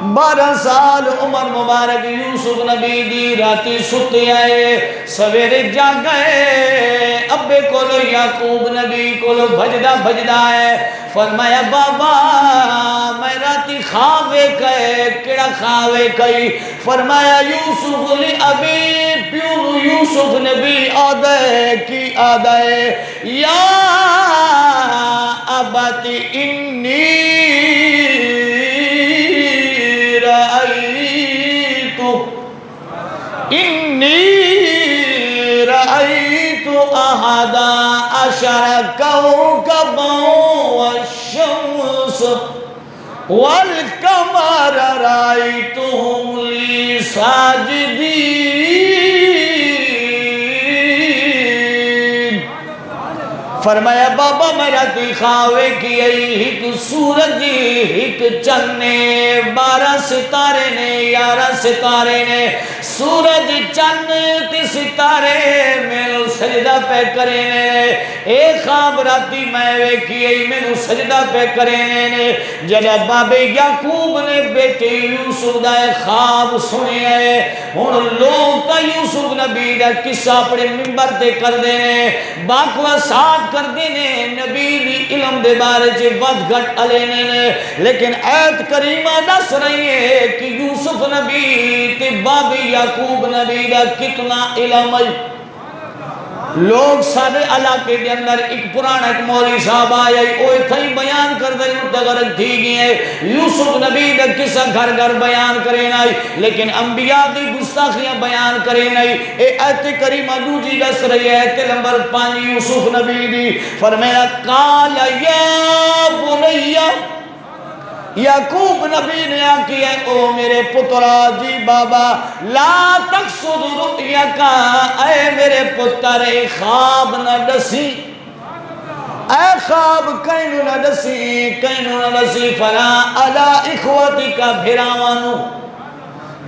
12 سال عمر مبارک یوسف نبی دی راتی ستے آئے سویرے جاگ گئے ابے کولو یعقوب نبی کولو بھجدہ بھجدہ ہے فرمایا بابا میں راتی خواوے کہے کیڑا خواوے کہی فرمایا یوسف لی ابی پیونو یوسف نبی آدھے کی آدھے یا اباتی انی رأیت احد عشر کوكبا والشمس والقمر رأیتهم لی ساجدین فرمایا بابا میرا تی خواوے کی ایک سورج ایک چنے 12 ستارے نے 11 ستارے نے سورج چند تی ستارے میرے سجدہ پہ کرینے ایک خواب راتی میں ویکھی ای میرے سجدہ پہ کرینے جب باب یعقوب نے بیٹے یوسف دا خواب سنے ہن لوگ تا یوسف نبی دا قصہ اپنے منبر تے کر دینے باقواسات کر دینے نبی دی علم دے بارے جے ود گھٹ علینے نے لیکن ایت کریمہ دس رہی ہے کہ یوسف نبی تے باب یعقوب نبی دا کتنا علم ہے لوگ سارے علاقے دے اندر ایک پرانا ایک مولی صاحب آیا اوہ تھئی بیان کر دے غرق تھی گئی ہے یوسف نبی دا قصہ گھر گھر بیان کرے نہیں لیکن انبیاء دی گستاخیاں بیان کرے نہیں اے ایت کریمہ دوجی دس رہی ہے ایت نمبر 5 یوسف نبی دی فرمایا قال یا بنیہ یعقوب نبی نے آکی ہے او میرے پترا جی بابا لا تقصد رؤیا کا اے میرے پتر اے خواب نہ دسی اے خواب کینو نہ دسی فلا علا اخوتی کا بھراوانو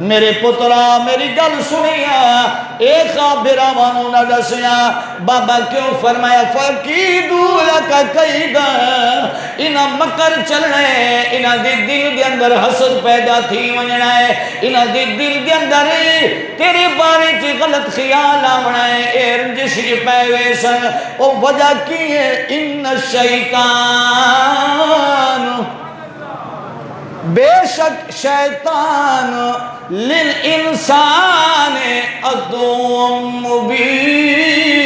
میرے پترا میری گل سنیا ایک خواب بھراوانو نہ دسیا بابا کیوں فرمایا فقیدو لکا قیدہ انہا مکر چلنے انہا دل دے اندر حسد پیدا تھی ونجنا ہے انہا دل دے اندر تیرے بارے چی غلط خیال آمنا ہے اے رنجش کی پیویسن او وجہ کی ہے ان الشیطان بے شک شیطان للانسان عدو مبین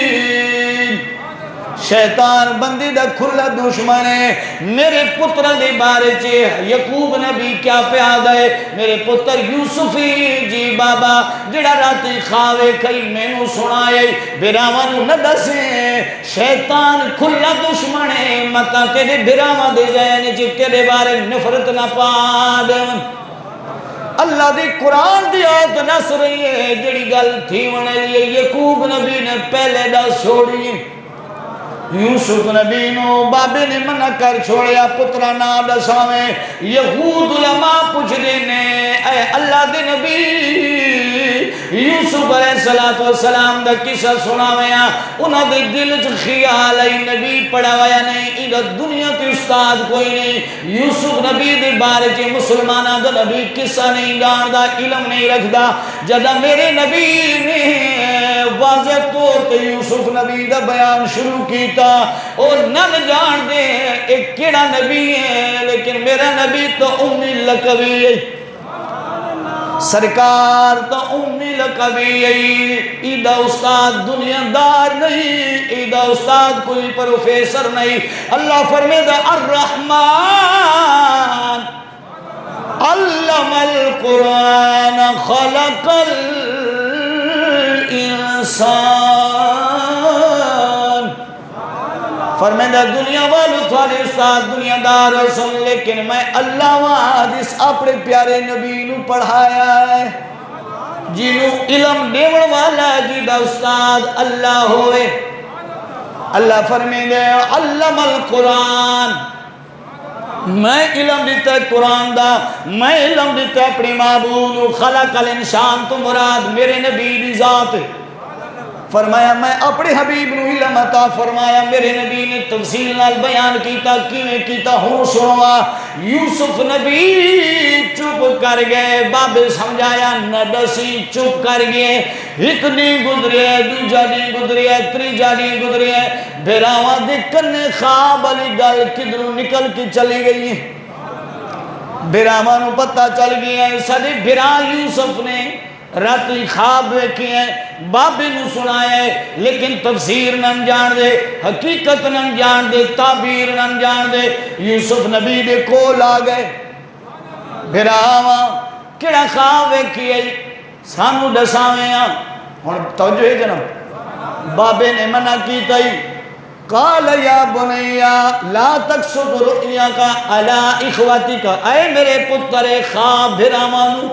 شیطان بندی دا کھلا دشمن ہے میرے پتر دے بارے چے یعقوب نبی کیا پیاد ہے میرے پتر یوسفی جی بابا جڑا راتی خواوے کئی میں نو سنائے براوانو نہ دسیں شیطان کھلا دشمن ہے مکہ تیرے براوان دے جائے جی تیرے بارے نفرت نہ پاد اللہ دی قرآن دی آیت نس رہی ہے جڑی گل تھی ونے لیے یعقوب نبی نے پہلے دا چھوڑی یوسف نبی نو بابے نے منع کر چھوڑیا پترا نہ دساویں یہود علماء پوچھ دینے اے اللہ دے نبی یوسف علیہ السلام دا قصہ سناویں انہاں دے دل چ خیال ہے نبی پڑھایا نہیں ادھر دنیا کے استاد کوئی نہیں یوسف نبی دے بارے چ مسلماناں دا نبی قصہ نہیں جاندا علم نہیں رکھدا جدا میرے نبی نے واضح طور تے یوسف نبی دا بیان شروع کیتا اور نہ جان دے ایک کیڑا نبی ہے لیکن میرا نبی تو امی لقبی ہے سرکار تو امی لقبی ہے ایدہ استاد دنیا دار نہیں ایدہ استاد کوئی پروفیسر نہیں اللہ فرمیدہ الرحمن علم القرآن خلق الانسان فرمیدہ دنیا والو تھوڑے استاد دنیا دار رسول لیکن میں اللہ وعادس اپنے پیارے نبی نو پڑھایا ہے جنو علم دیون والا جیدہ استاد اللہ ہوئے اللہ فرمیدہ علم القرآن میں علم دیتا ہے قرآن دا میں علم دیتا ہے اپنی معبود خلق الانسان تو مراد میرے نبی دی ذات فرمایا میں اپنے حبیب نو علم عطا فرمایا میرے نبی نے تفصیل نال بیان کیتا کیویں کیتا ہوں سنوا یوسف نبی چپ چپ کر گئے بابے سمجھایا نہ دسی چپ کر گئے ایک نہیں گزرے دوجا نہیں گزرے تریجا نہیں گزرے بھراواں دے کنے خواب والی گل کدھروں نکل کے چلی گئی بھراواں نو پتہ چل گیا سارے بھرا یوسف نے راتی خواب دیکھی ہے بابے نو سنایا ہے لیکن تفسیر نہ جان دے حقیقت نہ جان دے تعبیر نہ جان دے یوسف نبی دے کول آ گئے بھراواں کیڑا خواب دیکھی ہے سانو دساویں ہن توجہ ہے جناب بابے نے منع کیتا ہی قال یا بنیا لا تقصد رؤیاک علی اخواتک اے میرے پتر خواب بھراواں نو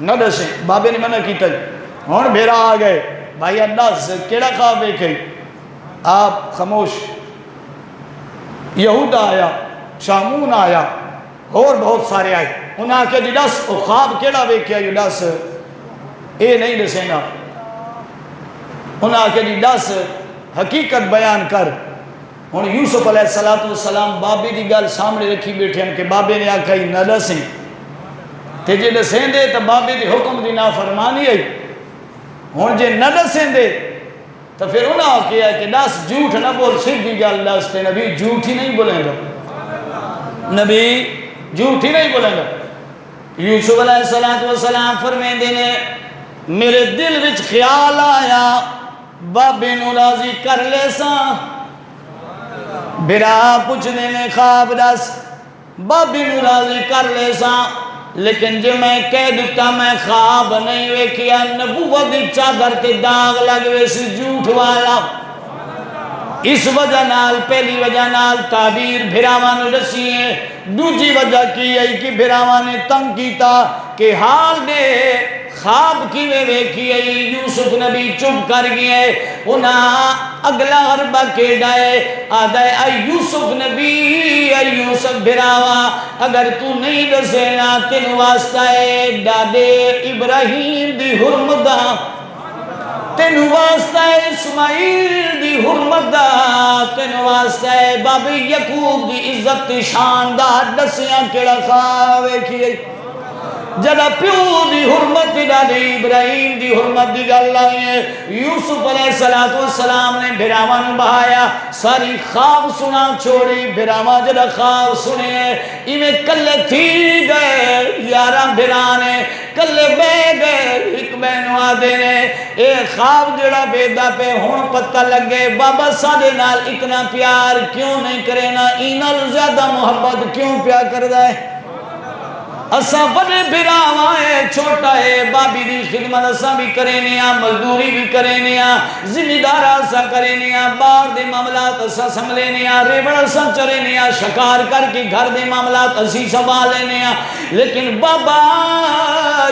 نہ دسیں بابے نے منع کیتا ہی ہن بھیرا آ گئے بھائی دس کیڑا خواب دیکھے آپ خاموش یہودا آیا شامون آیا اور بہت سارے آئے انہاں کے جی دس خواب کیڑا ویکھیا یہ دس اے نہیں دسیں گا انہاں کے جی دس حقیقت بیان کر ہن یوسف علیہ السلام بابے دی گل سامنے رکھی بیٹھے ہیں کہ بابے نے آکھا ہی نہ دسیں تے جے دسیں دے تو بابے دی حکم دی نافرمانی ہے ہن جے نہ دسیں دے تو پھر انہاں کیا کہ دس جھوٹ نہ بول سیدھی گل دس تے نبی جھوٹ ہی نہیں بولیں گا نبی جھوٹ ہی نہیں بولیں گا یوسف علیہ السلام فرمیندے نے میرے دل وچ خیال آیا بابے نو راضی کر لے سا بھرا پوچھنے نے خواب دس بابے نو راضی کر لے سا لیکن جو میں کہہ دیتا میں خواب نہیں ویکھیا نبوت دی چادر تے داغ لگوے سی جھوٹ والا اس وجہ نال پہلی وجہ نال تعبیر بھراواں نو دسی ہے دوجی وجہ کی ہے کہ بھراواں نے تنگ کیتا کہ حال دے خواب کیویں ویکھی ہے یوسف نبی چپ کر گئے انہاں اگلا غربہ کیڑا ہے آدھا ہے اے یوسف نبی اے یوسف بھراواں اگر تو نہیں دسے نا تین واسطہ ہے دادے ابراہیم دی حرمت دا تین واسطہ ہے اسماعیل دی حرمت دا تین واسطہ ہے بابی یعقوب دی عزت شان دا دسیاں کیڑا خواب ویکھی جدا پیو دی حرمت دا دی ابراہیم دی حرمت دی گل آئی ہے یوسف علیہ السلام نے بھراواں نو بہایا ساری خواب سنا چھوڑی بھراواں جدا خواب سنے ایویں کلے تھی گئے یاراں بھرانے کلے بے گئے ایک بہنو آدھے نے اے خواب جڑا بیدا پہ ہون پتہ لگے بابا سادے نال اتنا پیار کیوں نہیں کرے نا اینال زیادہ محبت کیوں پیار کردہ ہے اساں بڑے بھراواں ہے چھوٹا ہے بابی دی خدمت اساں بھی کرینیاں مزدوری بھی کرینیاں ذمہ دار اساں کرینیاں باہر دے معاملات اساں سنبھالینیاں ریبڑ اساں چرینیاں شکار کر کے گھر دے معاملات اسی سنبھالینیاں لیکن بابا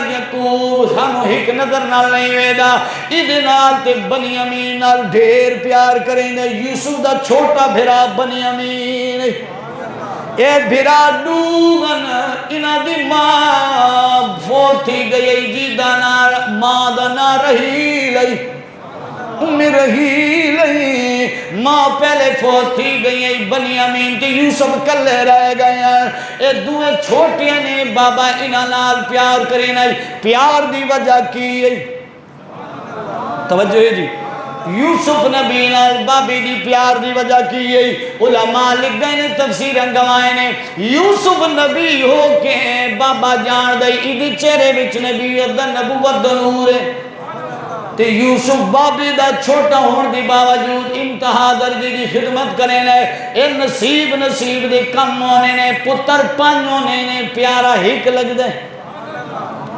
یعقوب سانو ایک نظر نال نہیں ویدا ایدے نال تے بنیامین نال ڈھیر پیار کریں دے یوسف دا چھوٹا بھرا بنیامین اے بھرا ڈوگن انہ دی ماں فوت تھی گئی جیدہ ماں دا نہ رہی لئی امی رہی لئی ماں پہلے فوت تھی گئی بنیامین تی یوسف کلے رہ گئے اے دوئے چھوٹیاں نے بابا انہ نال پیار کریں پیار دی وجہ کی توجہ ہے جی یوسف نبی نال بابی دی پیار دی وجہ کی ہے علماء لکھ گئے نے تفسیر انگوائے نے یوسف نبی ہو کے بابا جان دائی ایدی چہرے وچ نبیت دا نبوت دا نور ہے تے یوسف بابی دا چھوٹا ہون دی باوجود انتہا درجے دی خدمت کریں نے اے نصیب دے کم ہونے نے پتر پانچ ہونے نے پیارا ہک لگ دے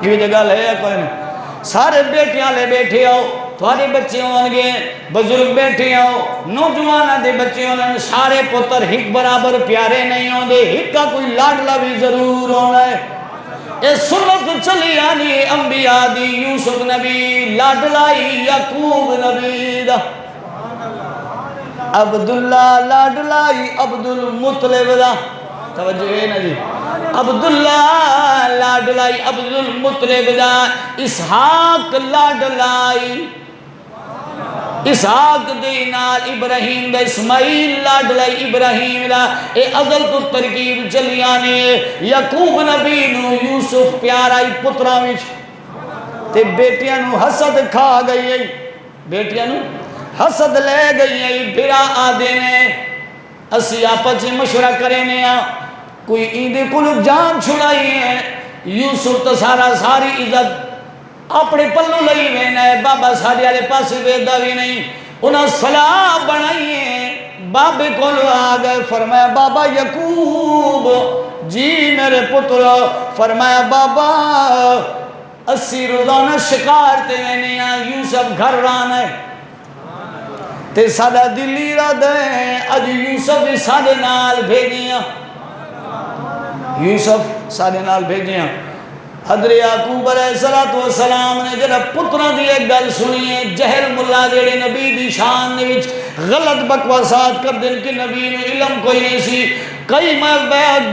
یہ جگہ لے کوئی نہیں سارے بیٹیاں لے بیٹھے آؤ تھوڑے بچے ہونگے بزرگ بیٹھے آؤ نوجوانہ دے بچے ہونگے سارے پتر ہک برابر پیارے نہیں ہوندے ہک کا کوئی لاڈلا بھی ضرور ہونا ہے اے سنت چلی آنی انبیاء دی یوسف نبی لاڈلائی یعقوب نبی دا عبداللہ لاڈلائی عبدالمطلب دا توجہ ہے نا جی عبداللہ لاڈلائی عبدالمطلب دا اسحاق لاڈلائی اسحاق دے نال ابراہیم دا اسماعیل لاڈلائی ابراہیم دا اے ازل تو ترکیب چلی آنے یعقوب نبی نو یوسف یوسف پیار آئی پتراں وچ تے بیٹیاں نو حسد کھا گئی ہے، بیٹیاں نو حسد لے گئی ہے۔ بھرا آدھے نے اسی آپس میں مشورہ کریں کوئی ایندے کل جان چھڑائی ہے، یوسف تو ساری عزت اپنے پلو لئی وینا ہے، بابا ساڑھے والے پاس ویدہ بھی نہیں۔ انہاں صلاح بنائی ہے، بابے کو لو آگئے، فرمایا بابا یعقوب جی میرے پتر، فرمایا بابا اسی روزانہ شکار تے وینے یوسف گھر رانا ہے تے سادہ دلی را دے اج یوسف سادے نال بھیجیاں، یوسف سادے نال بھیجیاں۔ حضرت یعقوب علیہ السلام نے جڑا پتراں دی ایک گل سنی ہے، جہل ملا جڑے نبی دی شان دے وچ غلط بکواسات کر دین کہ نبی نے علم کوئی نہیں سی، کئی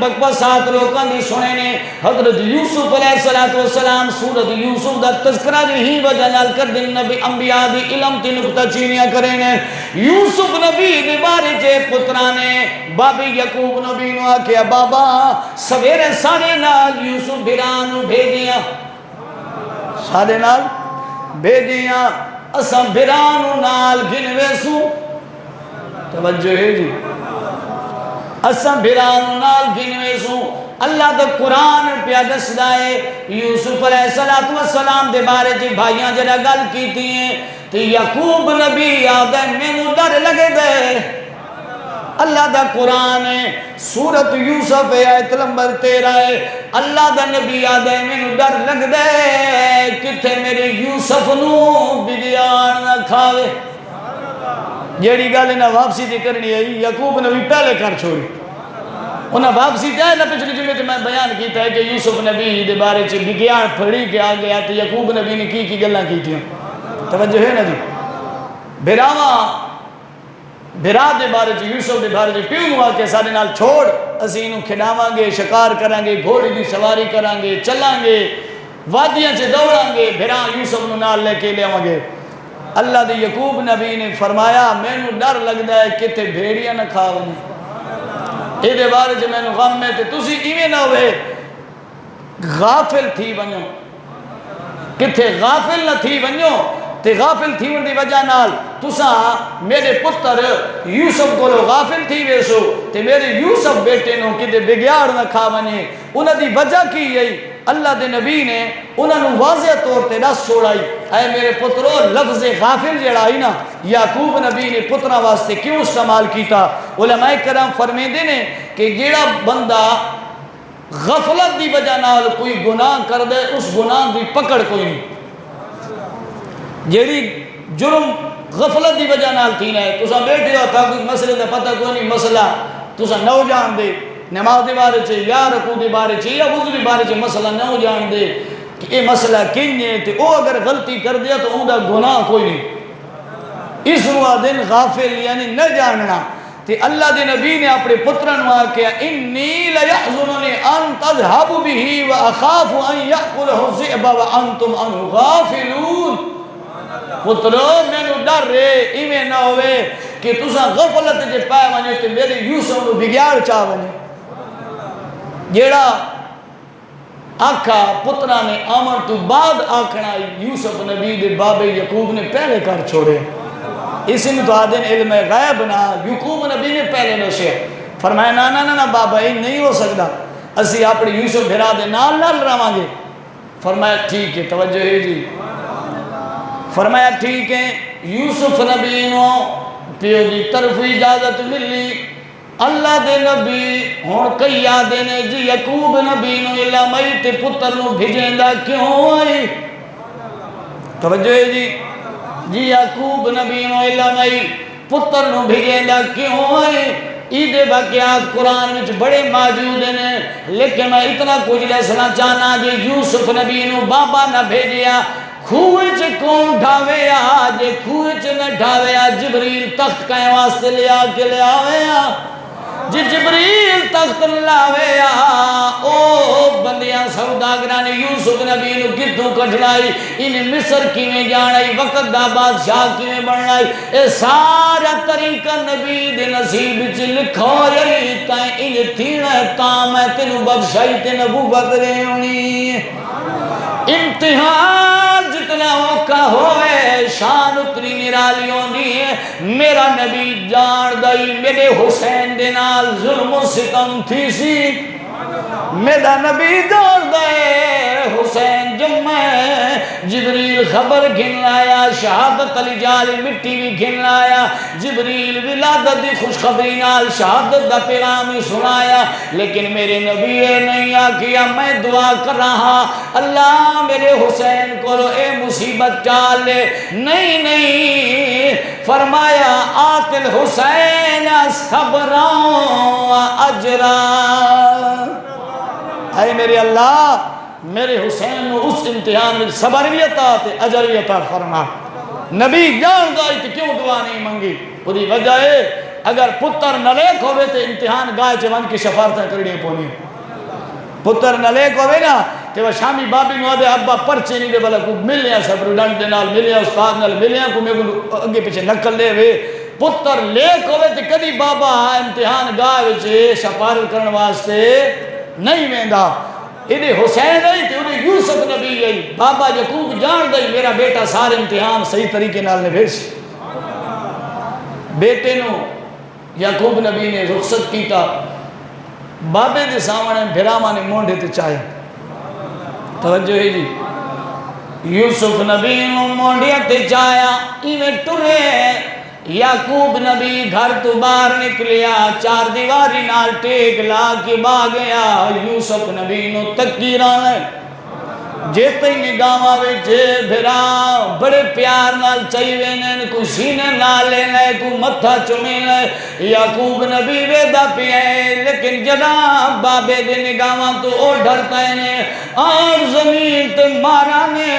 بکواسات لوکاں دی سنے نے۔ حضرت یوسف علیہ السلام سورۃ یوسف دا تذکرہ یہی وجہ نال کر دین، نبی انبیاء دی علم تے نقطہ چینیاں کرے نے۔ یوسف نبی دے بارے چے پتراں نے بابی یعقوب نبی نو آکھیا بابا سویرے ساڑے نال یوسف بھران نو بھیجیاں، ساڑے نال بھیجیاں، اساں بھران نال گھنوے سوں، توجہ ہے جی، اساں بھران نال گھنوے سوں۔ اللہ دا قرآن پیا دسدا ہے یوسف علیہ السلام دے بارے جی بھائیاں جڑا گل کیتی ہیں تے یعقوب نبی آدھے مینوں ڈر لگے دے۔ اللہ دا قرآن ہے سورۃ یوسف ہے آیت نمبر 13 ہے، اللہ دا نبی آدھے مینوں ڈر لگ دے کتھے میرے یوسف نو بگیاڑ نہ کھاوے۔ جیڑی گل نہ واپسی دی کرنی ہے یعقوب نبی پہلے کر چھوڑی، انہاں واپسی تے نہ پچھلی جمعے تے میں بیان کیتا ہے کہ یوسف نبی دے بارے چ بگیاڑ پھڑی کے آ گیا تے یعقوب نبی نے کی گلاں کیتیاں، توجہ ہے نا جی۔ بھرا دے بارے چ یوسف دے بارے چ پیو نو آ کے سارے نال چھوڑ اسی انہوں کھڈاواں گے، شکار کران گے، گھوڑے دی سواری کران گے، چلان گے، وادیاں چ دوڑاں گے، بھرا یوسف نو نال لے کے لیاواں گے۔ اللہ دے یعقوب نبی نے فرمایا مینوں ڈر لگدا ہے کتے بھیڑیاں نہ کھا ون، اے دے بارے چ مینوں غم ہے تے تسی ایویں نہ ہوئے غافل تھی ونجو، کتے غافل نہ تھی ونجو تے غافل تھی ون دی وجہ نال تساں میرے پتر یوسف کو غافل تھی ویسو تے میرے یوسف بیٹے نو کدے بگیاڑ نہ کھا ونے۔ انہاں دی وجہ کی ہے اللہ دے نبی نے انہاں نو واضح طور تے دس چھوڑائی، اے میرے پترو لفظ غافل جڑا ہے نا یعقوب نبی نے پتراں واسطے کیوں استعمال کیتا؟ علماء کرام فرمیندے نے کہ جیڑا بندہ غفلت دی وجہ نال کوئی گناہ کر دے اس گناہ دی پکڑ کوئی نہیں، جیڑی جرم غفلت دی وجہ نال تھی ہے تساں بیٹھے ہو تھا کوئی مسئلے دا پتہ کوئی نہیں، مسئلہ تساں نہ جان دے، نماز دے بارے چ یا رکوع دے بارے چ یا وضو دے بارے چ مسئلہ نہ جان دے کہ یہ مسئلہ کیں ہے تے او اگر غلطی کر دیا تو اوندا گناہ کوئی نہیں، اس نو دن غافل یعنی نہ جاننا۔ تے اللہ دے نبی نے اپنے پتراں نو آکھیا انی لیحزننی ان تذهبوا به واخاف ان یاکلہ الذئب وانتم عنہ غافلون۔ پترو مینوں ڈر رے ایویں نہ ہوئے کہ تساں غفلت جے پائے ونے تے میرے یوسف نو بگیاڑ چا ونے۔ جیڑا آکھا پتراں نے آمن تو بعد آکھنا یوسف نبی دے بابے یعقوب نے پہلے کر چھوڑے، اسی میں تو آدھن علم غیب نہ یعقوب نبی نے پہلے نشے فرمایا نا بابا یہ نہیں ہو سکتا، اسی اپنے یوسف بھرا دے نال رہواں گے۔ فرمایا ٹھیک ہے، توجہ ہے جی، فرمایا ٹھیک ہے۔ یوسف نبی نو پیو دی طرف اجازت ملی، اللہ دے نبی ہون کئی آدھے نے جی یعقوب نبی نو علمائی تے پتر نو بھیجیندہ کیوں آئی؟ توجہ ہے جی یعقوب نبی نو علمائی پتر نو بھیجیندہ کیوں آئی؟ ایدے واقعات قرآن وچ بڑے موجود ہیں، لیکن میں اتنا کچھ دسنا چاہنا جی یوسف نبی نو بابا نہ بھیجیا، کھوچ کون ڈھاویا، جے کھوچ نہ ڈھاویا جبریل تخت کہیں واسطے لیا کے لیا ہویا، جی جبریل تخت لاویا او بندیاں سوداگران یوسف نبی نو کتوں کٹھلائی، انہیں مصر کیویں جانائی، وقت دا بادشاہ کیویں بنائی، اے سارا طریقہ نبی دے نصیب وچ لکھو یہی تائیں انہیں تھینا ہے تاں میں تینوں بادشاہی تے نبوت رہے ہونی امتحان جتنا اوکھا ہوئے شان اتنی نرالی ہوندی ہے۔ میرا نبی جان دائی میرے حسین دے نال ظلم و ستم تھی سی، میرا نبی جان دائے حسین جمعہ جبریل خبر گھن لایا، شہادت علی جالی مٹی بھی گھن لایا، جبریل ولادت دی خوشخبری نال شہادت دا پیغامی سنایا، لیکن میرے نبی نہیں آکیا میں دعا کر رہا اللہ میرے حسین کو اے مصیبت ٹال لے، نہیں نہیں فرمایا آت الحسین صبران و اجران، اے میرے اللہ میرے حسین نے اس امتحان میں صبر بھی عطا تے اجر بھی عطا فرما۔ نبی جان گائی تو کیوں دعا نہیں منگی؟ وہی وجہ ہے اگر پتر نلیک ہوئے تو امتحان گائے چوان کی شفارتیں کرنی پونی، پتر نلیک ہوئے نا کہ وہ شامی بابی نو دے ابا پرچے نہیں دے بلا کو ملیا شبر ڈنڈ دے نال ملیا استاد نال ملیا کو میں کو اگے پیچھے نکل لے وے، پتر لیک ہوئے تو کدی بابا امتحان گائے وچے شفارت کرن واسطے نہیں ویندا۔ انہیں حسین آئی تھی انہیں یوسف نبی آئی، بابا یعقوب جان دائی میرا بیٹا سارے امتحان صحیح طریقے نال نے بھیج، بیٹے نو یعقوب نبی نے رخصت کیتا، بابے دے سامنے بھراما نے مونڈے تے چاہے، توجہ ہے جی، یوسف نبی نو مونڈے تے چاہیا ایویں ٹرے، یعقوب نبی گھر تو باہر نکلیا، چار دیواری نال ٹیک لا کے باگیا، یوسف نبی نو تکیران ہے جیتے ہی نگاہ آوے جے بھرا بڑے پیار نال چاہیے نین کو سینے نالے نئے کو متھا چمے نئے، یعقوب نبی ویدہ پیئے لیکن جناب بابے دے نگاہ تو او ڈھرتا ہے اور زمین تے مارانے،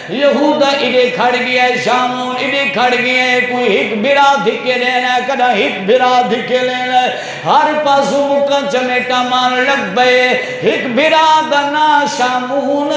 یہودہ اڈے کھڑ گیا ہے، شامون اڈے کھڑ گیا ہے، کوئی ہک بھرا دھکے لینا ہے، کدھا ہک بھرا دھکے لینا ہے، ہر پاسو مکہ چمیٹا مان لگ بے، ہک بھرا دنا شامون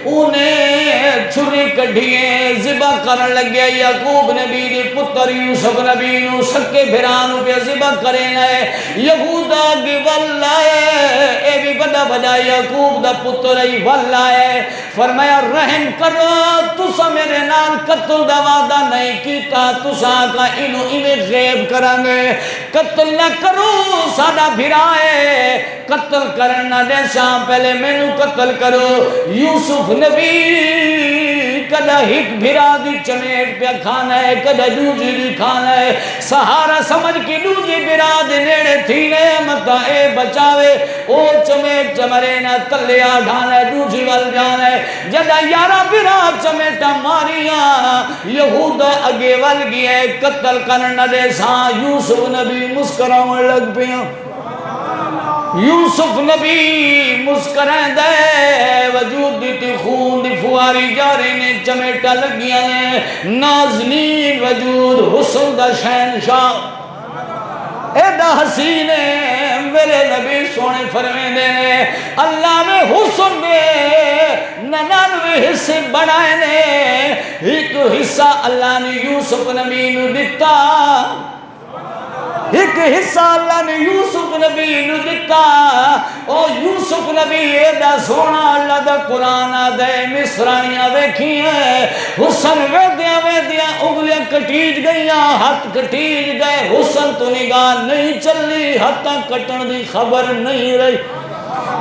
انہیں چھری کڑھیے ذبح کرن لگیا، یعقوب نبی دی پتر یوسف نبی نو سکے بھرانو پہ ذبح کریں ہے، یہودہ دی واللہ ہے، اے بھی بڑا بڑا یعقوب دا پتر ای واللہ ہے، فرمایا رحم کرو تسا میرے نال قتل دا وعدہ نہیں کیتا، تسا کا انہوں انہیں غیب کرانگے، قتل نہ کرو سادہ بھرائے، قتل کرنا دے شاہ پہلے میں نو قتل کرو، یوسف نبی کدھا ہک بھرا دی چمیٹ پہ کھانا ہے، کدھا دوجی دی کھانا ہے، سہارا سمجھ کی دوجی بھرا دی نیڑے تھینے مطا اے بچاوے، او چمیٹ چمرے نہ تلیا ڈھانا ہے، دوجی وال جانا ہے، جدہ یارہ بھرا چمیٹا ماریا، یہودہ اگے وال گیا ہے، قتل کرنا دے ساں، یوسف نبی مسکراؤں لگ پیا، یوسف نبی مسکرائیں دے وجود دیتی خون دی فواری جاری نے چمیٹا لگیا نے، نازنین وجود حسن دا شہنشاہ ایڈا حسین ہے، میرے نبی سونے فرمے دے اللہ میں حسن دے 99 حصے بنائے نے، ایک حصہ اللہ نے یوسف نبی نو دیتا، ایک حصہ اللہ نے یوسف نبی نو دیتا، او یوسف نبی ایدہ سونا اللہ دا قرآن دے مصرانیاں ویکھی ہیں، حسن ویدیاں اگلیاں کٹیج گئیاں، ہاتھ کٹیج گئے، حسن تو نگاہ نہیں چلی، ہاتھاں کٹن دی خبر نہیں رہی،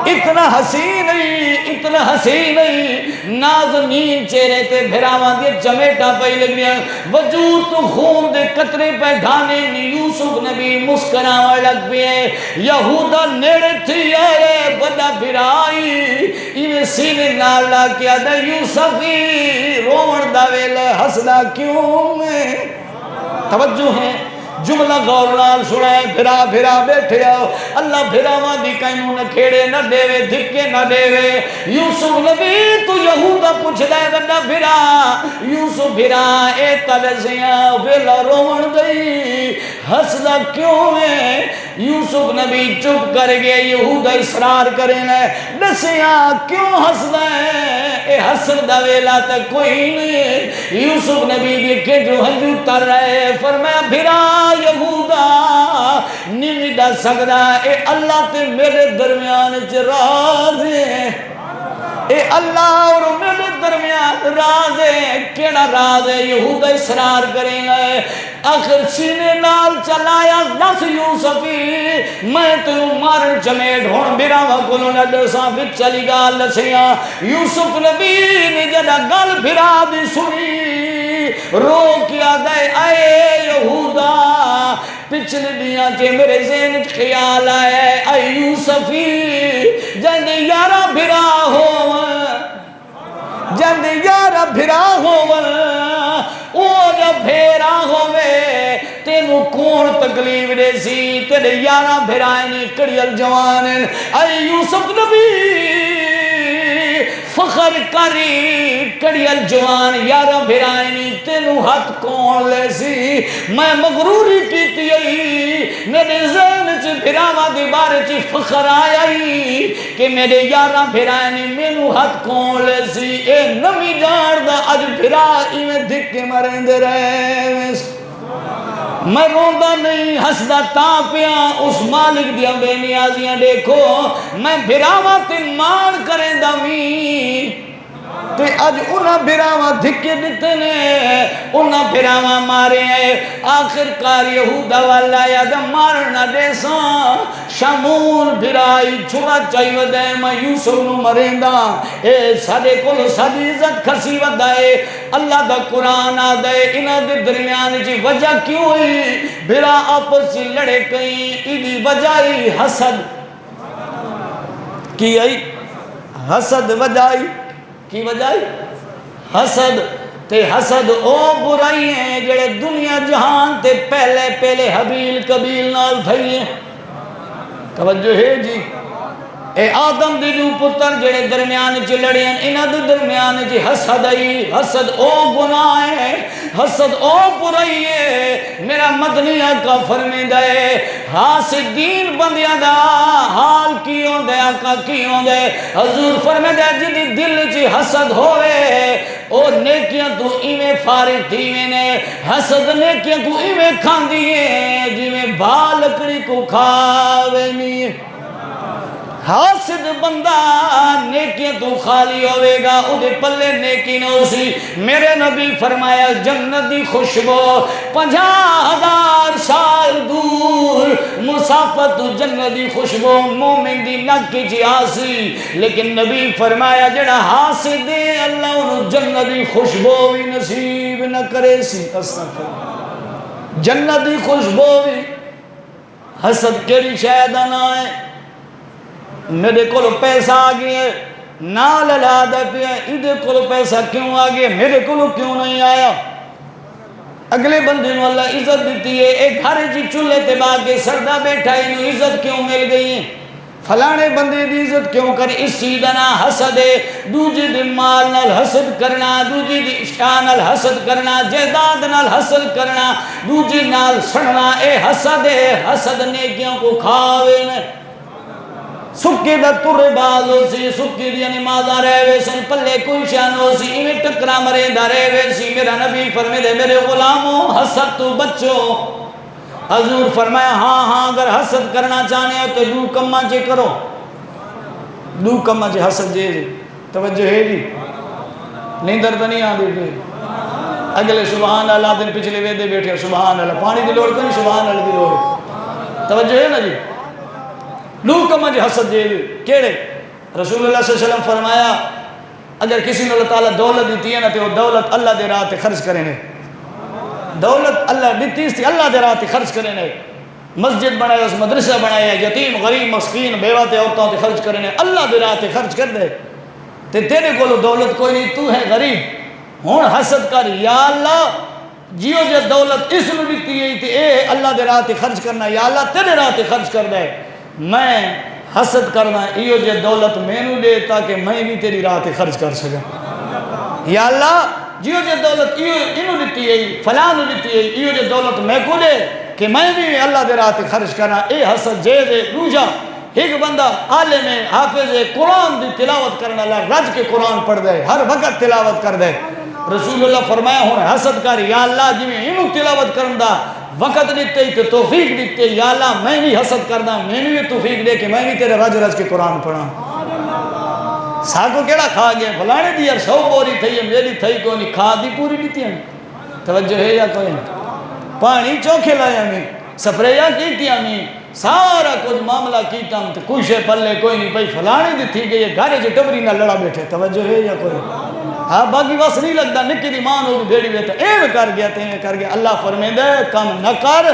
اتنا حسین نہیں، نازنین چہرے تے بھراواں دے چمیٹا پئی لگیا، وجود تو خون دے قطرے پہ ڈھانے یوسف نبی مسکراواں لگ پئے، یہودہ نیڑے تھی آئے بڑا بھرائی، ایویں سینے نال لا کے آدھا یوسفی روڑ دا ویلے ہسدا کیوں میں، توجہ ہے جملہ غور نال سنائے، بھرا بھرا بیٹھے آؤ، اللہ بھراواں دی کائنوں نہ کھیڑے نہ دیوے، دھکے نہ دیوے، یوسف نبی تو یہودہ پوچھ دائے بندہ بھرا، یوسف بھرا اے تلزیاں ویلا روڑ گئی، ہسدہ کیوں ہے، یوسف نبی چپ کر گئے، یہودہ اصرار کریں دسیاں کیوں ہسدہ ہے، اے حسد دا ویلا تک کوئی نہیں، یوسف نبی دیکھے جو ہنجو تر رہے، فرمایا بھرا یہودہ نہیں دا سکتا، اے اللہ تے میرے درمیان راز ہے، اے اللہ اور میرے درمیان راز ہے، کیڑا راز ہے؟ یہودا اصرار کریں گے، آخر سینے نال چلایا دس یوسفی میں تینوں مارن چمیٹ ہون بھراواں کولوں نہ ڈساں، پھر چلی گال دسیاں یوسف نبی نے جڑا گل بھرا دی سنی رو کیا دے اے یہودا پچھلے دیاں چے میرے ذہن خیال آئے اے یوسفی جن یارا بھرا ہو جن یارا بھرا ہو او جب بھیرا ہوئے تینو کون تکلیف دے سی تیرے یارا بھرائنی کڑیل جوان اے یوسف نبی فخر کری کڑیل جوان یارا بھرائنی تینو ہاتھ کون لے سی میں مغروری کیتی آئی میرے ذہن چی بھراوا دی بارے چی فخر آئی کہ میرے یارا بھرائنی مینو ہاتھ کون لے سی اے نمی جان دا اج بھرائی میں دھکے مرین دے رہے میں روندہ نہیں ہسدہ تاپیاں اس مالک دیا بے نیازیاں دیکھو میں بھراوا تے مان کریں دمی تے اج انہاں بھراوا دھکے دیتے نے انہاں بھراوا مارے ہیں آخر کار یہودا والا یاد مارنا دیساں شامون بھرائی چھوڑا چاہیے دے میں یوسف نو مریندا اے سادے کولو سادی عزت کھسی ودائے اللہ دا قرآن آدھے انہاں دے درمیان جی وجہ کیوں ہوئی بھرا آپس سے لڑے کہیں ایدی وجائی حسد کی آئی حسد وجائی کی وجائی حسد تے حسد او برائی ہیں جڑے دنیا جہان تے پہلے حبیل قبیل نال تھئی ہیں توجہ ہے جی اے آدم دی دو پتر جڑے درمیان چ لڑے ہیں انہاں دے درمیان چ حسد آئی حسد او گناہ ہے حسد او برائی ہے میرا مدنی آقا فرمیندہ ہے حاسدین بندیاں دا حال کی ہوں دے آقا کی ہوں دے حضور فرمیندہ ہے جدی دل چ حسد ہوئے او نیکیاں تو ایویں فارغ تھی میں نے حسد نیکیاں کو ایویں کھان دیئے جی میں بالکڑی کو کھاوے نہیں حاسد بندہ نیکیاں تو خالی ہوئے گا ادھے پلے نیکی نہ اسی میرے نبی فرمایا جنت دی خوشبو 50,000 سال دور مسافت جنت دی خوشبو مومن دی نکی جی آسی لیکن نبی فرمایا جڑا حاسد دے اللہ انہوں جنت دی خوشبو بھی نصیب نہ کرے سی جنت دی خوشبو بھی حسد کیڑی شاید نہ ہے میرے کولو پیسہ آگئے نال لادہ پیا ادھے کولو پیسہ کیوں آگئے میرے کولو کیوں نہیں آیا اگلے بندے نو اللہ عزت دیتی ہے ایک ہر جی چولے تے باقی سردہ بیٹھا انہوں عزت کیوں مل گئی ہیں فلانے بندے دی عزت کیوں کر اس سیدنا حسد ہے دوجی دی مال نال حسد کرنا دوجی دی اشکا نال حسد کرنا جہداد نال حسد کرنا دوجی نال سڑنا اے حسد ہے حسد نیکیوں کو کھاوے نے سکی دا تر باز ہو سی سکی دیا نمازہ رہے سن پلے کوئی شان ہو سی ایویں ٹکرا مرے دا رہے سی میرا نبی فرمے دے میرے غلاموں حسد تو بچو حضور فرمایا ہاں اگر حسد کرنا چاہنے ہو تو دو کمہ چے کرو دو کمہ چے حسد جے توجہ ہے جی نیندر تو نہیں آدھی بھی اگلے سبحان اللہ دن پچھلے ویدے بیٹھے سبحان اللہ پانی دی لوڑ کریں سبحان اللہ دی لوڑ توجہ ہے نا جی لو کما جی حسد جے کیڑے رسول اللہ صلی اللہ علیہ وسلم فرمایا اگر کسی نے اللہ تعالیٰ دولت دیتی ہے نا تو وہ دولت اللہ دے راہ تے خرچ کرنے دولت اللہ دیتی تھی اللہ دے راہ تے خرچ کرنے مسجد بنائے اس مدرسہ بنائے یتیم غریب مسکین بیوہ تے عورتوں تے خرچ کرنے اللہ دے راہ تے خرچ کر دے تے تیرے کو دولت کوئی نہیں تو ہے غریب ہون حسد کر یا اللہ جیو جے دولت اس نے دیتی ہے تے اے اللہ دے راہ تے خرچ کرنا یا اللہ تیرے راہ تے خرچ کر دے میں حسد کرنا ایو جے دولت میں نو دے تاکہ میں بھی تیری راہ تے خرچ کر سکا یا اللہ جیو جے دولت انو دیتی ہے فلان دیتی ہے ایو جے دولت میں کو دے کہ میں بھی اللہ دے راہ تے خرچ کرنا اے حسد جے دے دوجا ایک بندہ عالم حافظ قرآن دی تلاوت کرنا اللہ رج کے قرآن پڑھ دے ہر وقت تلاوت کر دے رسول اللہ فرمایا ہونا حسد کر یا اللہ جی میں انو تلاوت کرنا وقت دیتے ہی تو توفیق دیتے یا اللہ میں نہیں حسد کرنا میں نہیں توفیق دے کہ میں بھی تیرے رج رج کے قرآن پڑھا ساکو کیڑا کھا گیا فلانے دی یار 100 بوری تھی میری تھی کو نہیں کھا دی پوری دیتی ہمیں توجہ ہے یا کوئی نہیں پانی چوکھے لائے ہمیں سپریاں کیتی ہمیں سارا کچھ معاملہ کیتا ہم تو کچھ پلے کوئی نہیں بھائی فلانے دی تھی گئی گھارے جو ٹبری نہ لڑا بیٹھے توجہ ہے یا کوئی ہاں باقی بس نہیں لگتا نکی دی مان ہوگی بھیڑی بیٹھا ایم کر گیا تیم کر گیا اللہ فرمے دے کم نہ کر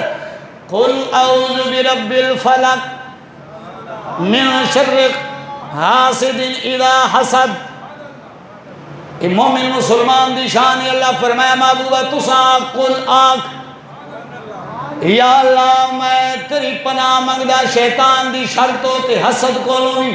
قل اعوذ برب الفلق من شر حاسد اذا حسد مومن مسلمان دی شان اللہ فرمایا محبوبہ تسا قل آنکھ یا اللہ میں تیری پناہ منگدہ شیطان دی شرطوں تے حسد کو لوئی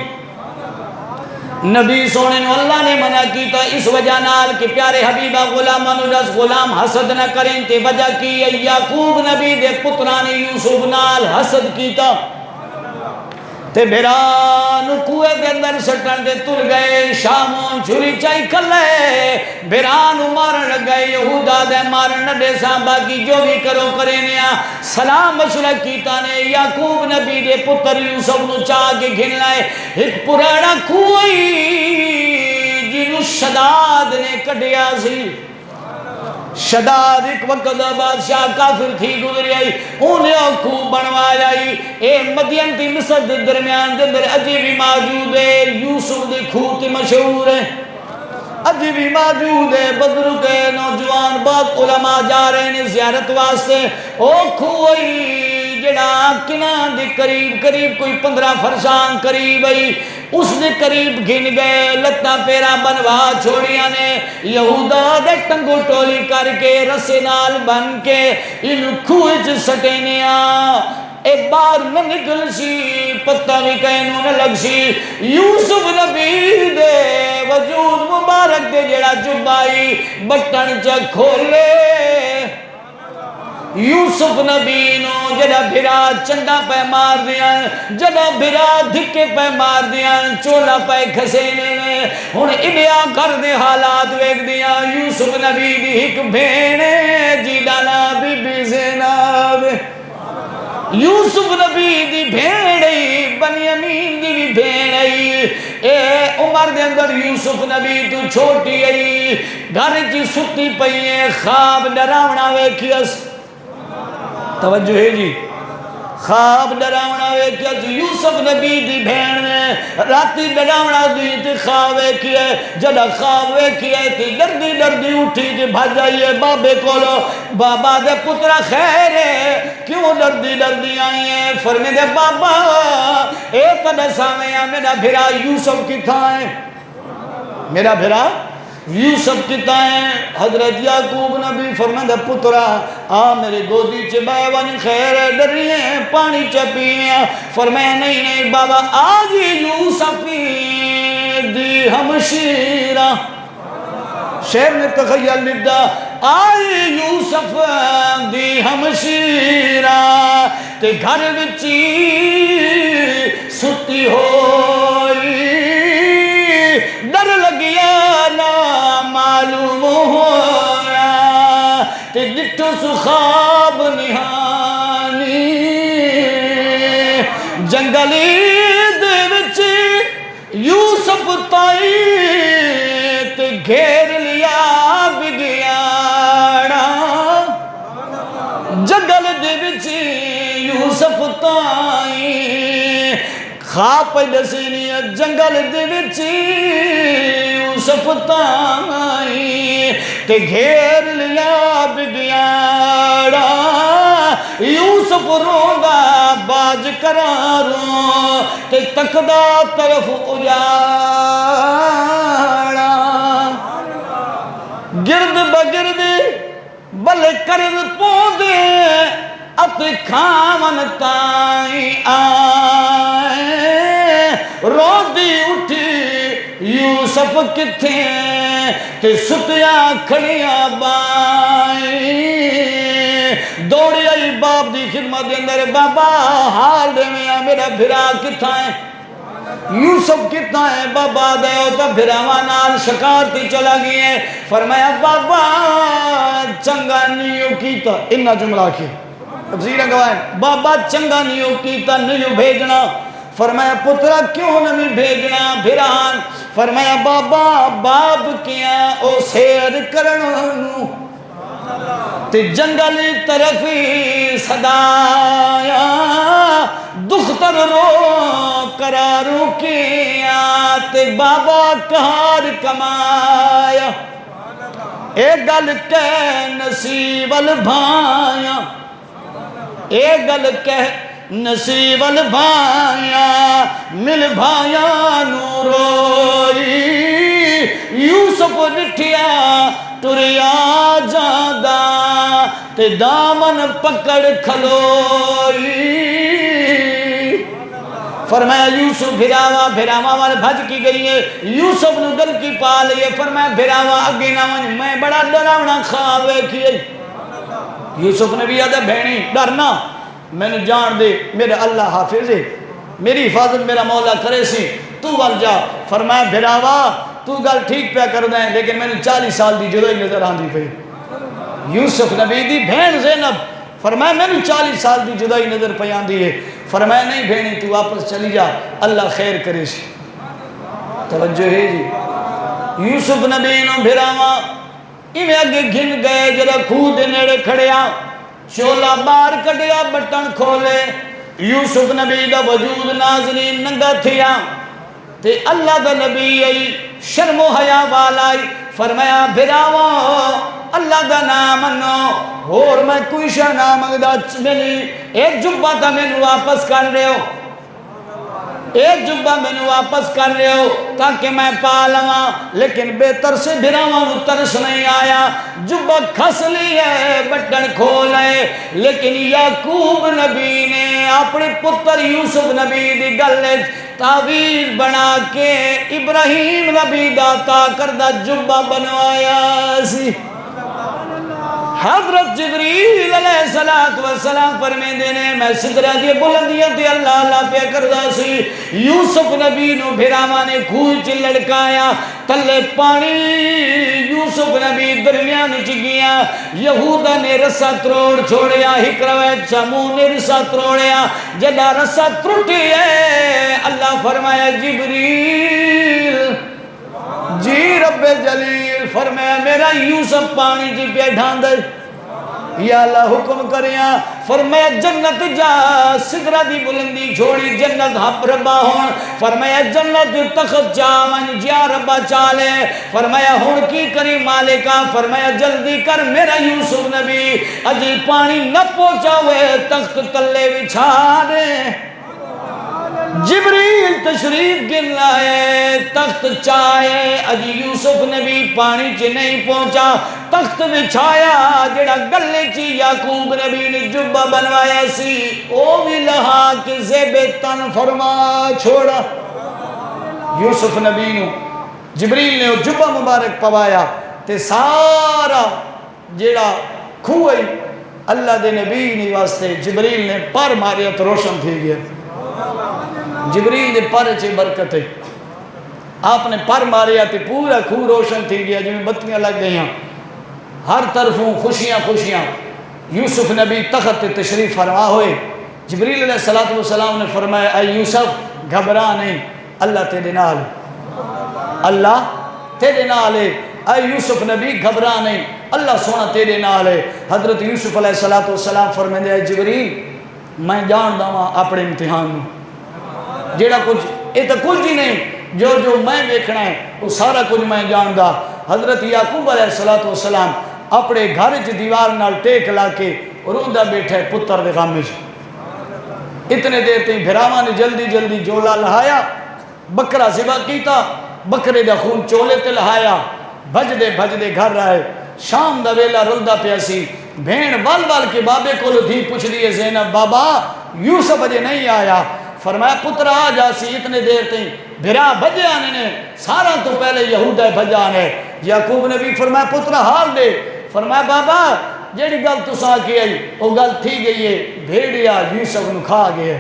نبی سونے نے اللہ نے منع کیتا اس وجہ نال کہ پیارے حبیبہ غلامانو جس غلام حسد نہ کریں تے وجہ کی یعقوب نبی دے پتران یوسف نال حسد کیتا تے بیران کوئے دے اندر سٹن دے تر گئے شاموں چھری چائی کلے بیران مارن لگ گئے یہودہ دے مارن نڈے سامبا کی جو بھی کرو کرے نیا سلام مشورہ کیتا نے یعقوب نبی دے پتر یوسف نو چاہ کے گھن لائے ایک پرانا کوئی جنو شداد نے کٹیا سی شداد ایک وقت بادشاہ کافر تھی گزری آئی انہیں خوب بنوائی آئی اے مدین تی مصر دے درمیان دے اندر عجیبی موجود ہے یوسف دے خوب تی مشہور ہے عجیبی موجود ہے بزرگ ہے نوجوان بعض علماء جا رہے ہیں زیارت واسطے او کھوئی جڑا کنان دے قریب کوئی 15 فرسان قریب آئی اس نے قریب گھن گئے لتا پیرا بنوا چھوڑیاں نے یہودہ دے ٹنگو ٹولی کر کے رسے نال بن کے ان کھوچ سٹینیا اے بار نہ نکل سی پتہ بھی کہنوں نہ لگ سی یوسف نبی دے وجود مبارک دے جڑا جبائی بٹن چا کھولے یوسف نبی نو جڑا بھرا چنڈا پہ مار دیا جڑا بھرا دھکے پہ مار دیا چولا پہ کھسینے نے ہن اڈیا کر دے حالات ویک دیا یوسف نبی دی ایک بھینے جی ڈالا بی بی زینب یوسف نبی دی بھیڑی بنیامین دی بھی بھیڑی اے عمر دے اندر یوسف نبی تو چھوٹی آئی گھر چی ستی پئیے خواب ڈراونا ویکھیس توجہ ہے جی خواب ڈراونا ویکھیس یوسف نبی دی بھیڑ نے راتی ڈراونا دی تی خواب ویکھیے جڑا خواب ویکھیے تی ڈردی اٹھی تی بھاج جائیے بابے کولو بابا دے پترہ خیر ہے کیوں ڈردی آئی ہے فرمے دے بابا اے تدہ سامیا میرا بھرا یوسف کی تھا ہے میرا بھرا یوسف کتا ہے حضرت یعقوب نبی فرمایا پترا آ میرے گودی چ بے ون خیر ڈری ہیں پانی چ پیے فرمایا نہیں بابا آج یوسف دی ہمشیرہ شہر نے تخیل لکھا آئی یوسف دی ہمشیرہ تے گھر وچی ستی ہوئی ڈر لگیا نا معلوم ہویا تے ڈٹھو سو خواب نہانی جنگلی دے وچ یوسف تائی تے گھیر لیا بگیاڑا جنگل دے وچ یوسف تائی خواب پیدا سینی جنگل دے وچ یوسف تائی تے گھیر لیا بگیاڑا یوسف روندا باج کراروں تے تکدا طرف اجاڑا گرد بگرد بل کرد پودے ات کھامن تائی آئے رو دی اٹھی یوسف کتھے تے ستیا کھڑیاں بائی دوڑی آئی باپ دی خدمت دے اندر بابا حال دے میں میرا بھرا کتھا ہے یوسف کتنا ہے بابا دے ہوتا بھراوہ نال شکارتی چلا گئی ہے فرمایا بابا چنگا نیو کیتا انہا جملہ کی تفسیر گوائیں بابا چنگا نیو کیتا نیو بھیجنا فرمایا پترا کیوں نہیں بھیجنا بھران؟ فرمایا بابا باب کیا او سیر کرنو تے جنگل طرفی صدایا دختر رو قرارو کیا تے بابا کار کمایا اے گل کہ نصیب البھایا اے گل کہ نصیب البھایا مل بھایا نوروئی یوسف ڈٹھیا ٹریا جاندہ تے دامن پکڑ کھلوئی فرمایا یوسف بھراوا والے بھج کی گئی ہے یوسف نو گل کی پا لئے فرمایا بھراوا اگے نہ ون میں بڑا ڈراونا خواب کیے یوسف نے بھی آدھا بھینی ڈرنا میں نے جان دے میرے اللہ حافظ ہے میری حفاظت میرا مولا کرے سی تو وال جا فرمایا بھراوا تو گل ٹھیک پہ کر دیں لیکن میں نے 40 سال دی جدائی نظر آن دی پہ یوسف نبی دی بہن زینب فرمایا میں نے 40 سال دی جدائی نظر پہ آن دی ہے فرمایا نہیں بہنی تو واپس چلی جا اللہ خیر کرے سی توجہ ہے جی یوسف نبی نو بھراوا ایویں اگے گھن گئے جرا خود نیڑے کھڑیا چولا بار کٹیا بٹن کھولے یوسف نبی دا وجود ناظرین ننگا تھیا تے اللہ دا نبی آئی شرم و حیا والائی فرمایا بھراوا اللہ دا نام انو اور میں کوئی شاہ نام اگدہ ملی ایک جبہ تا میں نو واپس کر رہے ہو ایک جبہ میں نو واپس کر رہے ہو تاکہ میں پالواں لیکن بہتر سے بھراواں نو ترس نہیں آیا جبہ کھس لی ہے بٹن کھولے لیکن یعقوب نبی نے اپنے پتر یوسف نبی دی گلے تعویذ بنا کے ابراہیم نبی داتا کردہ جبہ بنوایا سی حضرت جبریل علیہ السلام فرمے دینے میں صدرہ دی بلندیاں تے اللہ اللہ پہ کردہ سی یوسف نبی نو بھراواں نے کھوچ لڑکایا تلے پانی یوسف نبی درمیان چگیا یہودہ نے رسا تروڑ چھوڑیا حکرویت شامون نے رسا تروڑیا جدہ رسا ترٹی ہے اللہ فرمایا جبریل جی رب جلیل فرمایا میرا یوسف پانی جی پہ ڈھان دے یا اللہ حکم کریاں فرمایا جنت جا سدرہ دی بلندی چھوڑی جنت حب ربا ہون فرمایا جنت تخت جاون جیا ربا چالے فرمایا ہون کی کری مالکہ فرمایا جلدی کر میرا یوسف نبی اجی پانی نہ پہنچا ہوئے تخت تلے بچھا دے جبریل تشریف گن لائے تخت چائے اجی یوسف نبی پانی چ نہیں پہنچا تخت بچھایا جڑا گلے چی یعقوب نبی نے جبہ بنوایا سی او بھی لہا کہ زیب تن فرما چھوڑا یوسف نبی نو جبریل نے جبہ مبارک پوایا تے سارا جڑا کھوئی اللہ دے نبی نے واسطے جبریل نے پر ماریا تو روشن تھی گیا جبریل دے پر چے برکت ہے آپ نے پر ماریا تے پورا کھو روشن تھی گیا جو میں بتیاں لگ گئی ہیں ہر طرفوں خوشیاں خوشیاں یوسف نبی تخت تشریف فرما ہوئے جبریل علیہ السلام نے فرمایا اے یوسف گھبرا نہیں اللہ تیرے نال اللہ تیرے نال ہے اے یوسف نبی گھبرا نہیں اللہ سونا تیرے نال ہے حضرت یوسف علیہ السلام فرمائے اے جبریل میں جان داواں اپنے امتحان میں جیڑا کچھ یہ تو کچھ ہی نہیں جو میں دیکھنا ہے وہ سارا کچھ میں جاندہ حضرت یعقوب علیہ السلام اپنے گھر دیوار نال ٹیک لا کے روندہ بیٹھے پتر دے غم وچ اتنے دیر تھی بھراواں نے جلدی جلدی جولا لہایا بکرا ذبح کیتا بکرے دا خون چولے تے لہایا بھج دے گھر رہے شام دا ویلا رلدا پیا سی بھین وال کے بابے کو دھی پوچھ دیے زینب بابا یوسف اجے نہیں آیا فرمایا پتر آ جاسی اتنے دیر تھی بھرا بھجے آنے نے سارا تو پہلے یہودہ بھجا آنے یعقوب نے بھی فرمایا پتر حال دے فرمایا بابا جیڑی گل تو سا کی آئی وہ گل تھی گئی ہے بھیڑیا یوسف نو کھا گئے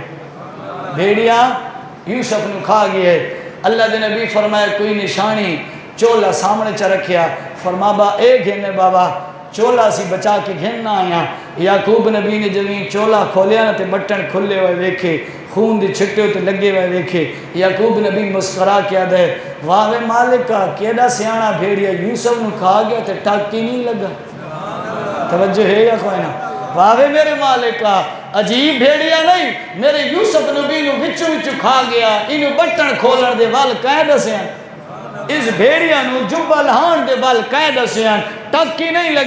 بھیڑیا یوسف نو کھا گئے اللہ دے نبی فرمایا کوئی نشانی چولا سامنے چا رکھیا فرما با اے گھنے بابا چولا سی بچا کے گھننا آیا یعقوب نبی نے جبیں چولا کھولیا نا تے بٹن کھلے ہوئے ویکھے خون دی چھٹے ہوتے لگے ہوئے دیکھے یعقوب نبی مسکرا کیا دے واہ وے مالکہ کیڑا سیانا بھیڑیا یوسف نو کھا گیا تے ٹک ہی نہیں لگا توجہ ہے یا کوئی نہ واہ وے میرے مالکہ عجیب بھیڑیا نہیں میرے یوسف نبی نو وچوں وچوں کھا گیا انہوں بٹن کھولن دے وال قید سیان اس بھیڑیا نو جبہ لہان دے وال قید سیان ٹک ہی نہیں لگا